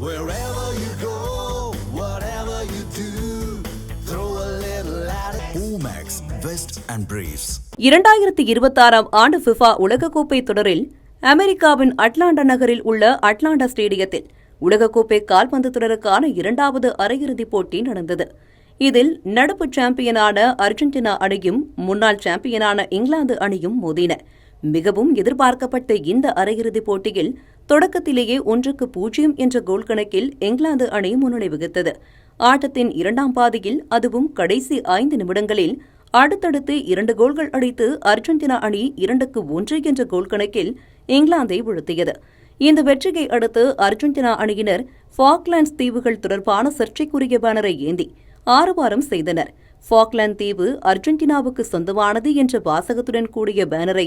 Wherever you go, whatever you do, throw a little at it. Omax, Vest and Briefs. 2026 ஆண்டு FIFA உலகக்கோப்பை தொடரில் அமெரிக்காவின் Atlanta நகரில் உள்ள அட்லாண்டா ஸ்டேடியத்தில் உலகக்கோப்பை கால்பந்து தொடருக்கான 2வது அரையிறுதிப் போட்டி நடந்தது. இதில் நடப்பு சாம்பியனான அர்ஜென்டினா அணியும் முன்னாள் சாம்பியனான இங்கிலாந்து அணியும் மோதின. மிகவும் எதிர்பார்க்கப்பட்ட இந்த அரையிறுதிப் போட்டியில் தொடக்கத்திலேயே 1-0 என்ற கோல் கணக்கில் இங்கிலாந்து அணி முன்னிலை வகித்தது. ஆட்டத்தின் 2ஆம் பாதியில், அதுவும் கடைசி 5 நிமிடங்களில் அடுத்தடுத்து 2 கோல்கள் அடித்து அர்ஜென்டினா அணி 2-1 என்ற கோல் கணக்கில் இங்கிலாந்தை வீழ்த்தியது. இந்த வெற்றியை அடுத்து அர்ஜென்டினா அணியினர் ஃபாக்லாண்ட்ஸ் தீவுகள் தொடர்பான சர்ச்சைக்குரிய பேனரை ஏந்தி ஆரவாரம் செய்தனர். ஃபாக்லாந்து தீவு அர்ஜென்டினாவுக்கு சொந்தமானது என்ற வாசகத்துடன் கூடிய பேனரை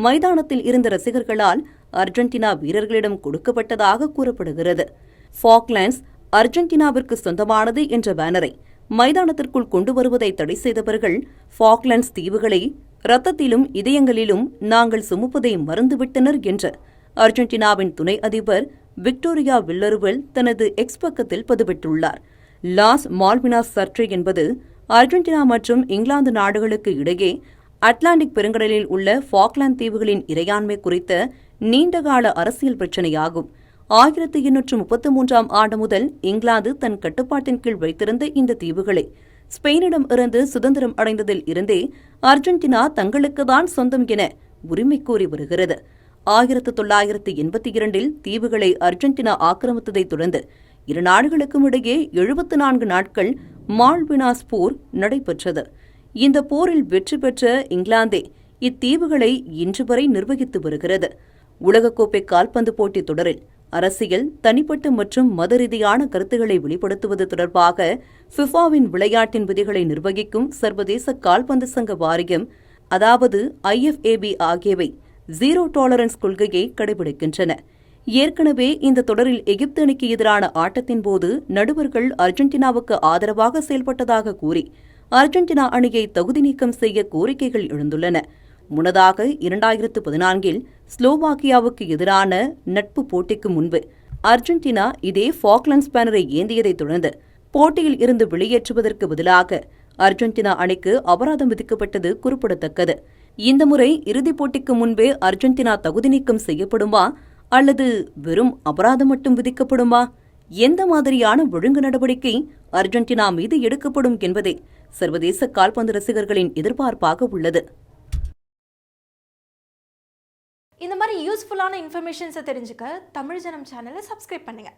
மைதானத்தில் இருந்த ரசிகர்களால் அர்ஜென்டினா வீரர்களிடம் கொடுக்கப்பட்டதாக கூறப்படுகிறது. ஃபாக்லாண்ட்ஸ் அர்ஜென்டினாவிற்கு சொந்தமானது என்ற பேனரை மைதானத்திற்குள் கொண்டு வருவதை தடை செய்தவர்கள் ஃபாக்லாண்ட்ஸ் தீவுகளை இரத்தத்திலும் இதயங்களிலும் நாங்கள் சுமப்பதை மறந்துவிட்டனர் என்று அர்ஜென்டினாவின் துணை அதிபர் விக்டோரியா வில்லருவல் தனது எக்ஸ் பக்கத்தில் பதிவிட்டுள்ளார். லாஸ் மால்வினாஸ் சர்ச்சை என்பது அர்ஜென்டினா மற்றும் இங்கிலாந்து நாடுகளுக்கு இடையே அட்லாண்டிக் பெருங்கடலில் உள்ள ஃபாக்லாந்து தீவுகளின் இறையாண்மை குறித்த நீண்டகால அரசியல் பிரச்சினையாகும். 1833ஆம் ஆண்டு முதல் இங்கிலாந்து தன் கட்டுப்பாட்டின் கீழ் வைத்திருந்த இந்த தீவுகளை ஸ்பெயினிடம் இருந்து சுதந்திரம் அடைந்ததில் இருந்தே அர்ஜென்டினா தங்களுக்குதான் சொந்தம் என உரிமை கோரி வருகிறது. 1982இல் தீவுகளை அர்ஜென்டினா ஆக்கிரமித்ததைத் தொடர்ந்து இரு நாடுகளுக்கும் இடையே 74 நாட்கள் மால்வினாஸ் போர் நடைபெற்றது. இந்த போரில் வெற்றி பெற்ற இங்கிலாந்தே இத்தீவுகளை இன்று வரை நிர்வகித்து வருகிறது. உலகக்கோப்பை கால்பந்து போட்டி தொடரில் அரசியல், தனிப்பட்ட மற்றும் மத ரீதியான கருத்துக்களை வெளிப்படுத்துவது தொடர்பாக ஃபிஃபாவின் விளையாட்டின் விதிகளை நிர்வகிக்கும் சர்வதேச கால்பந்து சங்க வாரியம், அதாவது IFAB ஆகியவை ஜீரோ டாலரன்ஸ் கொள்கையை கடைபிடிக்கின்றன. ஏற்கனவே இந்த தொடரில் எகிப்து அணிக்கு எதிரான ஆட்டத்தின் போது நடுவர்கள் அர்ஜென்டினாவுக்கு ஆதரவாக செயல்பட்டதாக கூறி அர்ஜென்டினா அணியை தகுதி நீக்கம் செய்ய கோரிக்கைகள் எழுந்துள்ளன. முன்னதாக 2014இல் ஸ்லோவாக்கியாவுக்கு எதிரான நட்பு போட்டிக்கு முன்பு அர்ஜென்டினா இதே ஃபாக்லாண்ட்ஸ் பேனரை ஏந்தியதைத் தொடர்ந்து போட்டியில் இருந்து வெளியேற்றுவதற்கு பதிலாக அர்ஜென்டினா அணிக்கு அபராதம் விதிக்கப்பட்டது குறிப்பிடத்தக்கது. இந்த முறை இறுதிப் போட்டிக்கு முன்பே அர்ஜென்டினா தகுதி நீக்கம் செய்யப்படுமா அல்லது வெறும் அபராதம் மட்டும் விதிக்கப்படுமா? எந்த மாதிரியான ஒழுங்கு நடவடிக்கை அர்ஜென்டினா மீது எடுக்கப்படும் என்பதே சர்வதேச கால்பந்து ரசிகர்களின் எதிர்பார்ப்பாக உள்ளது. இந்த மாதிரி யூஸ்ஃபுல்லான இன்ஃபர்மேஷன்ஸை தெரிஞ்சுக்க தமிழ் ஜனம் சேனலை சப்ஸ்கிரைப் பண்ணுங்க.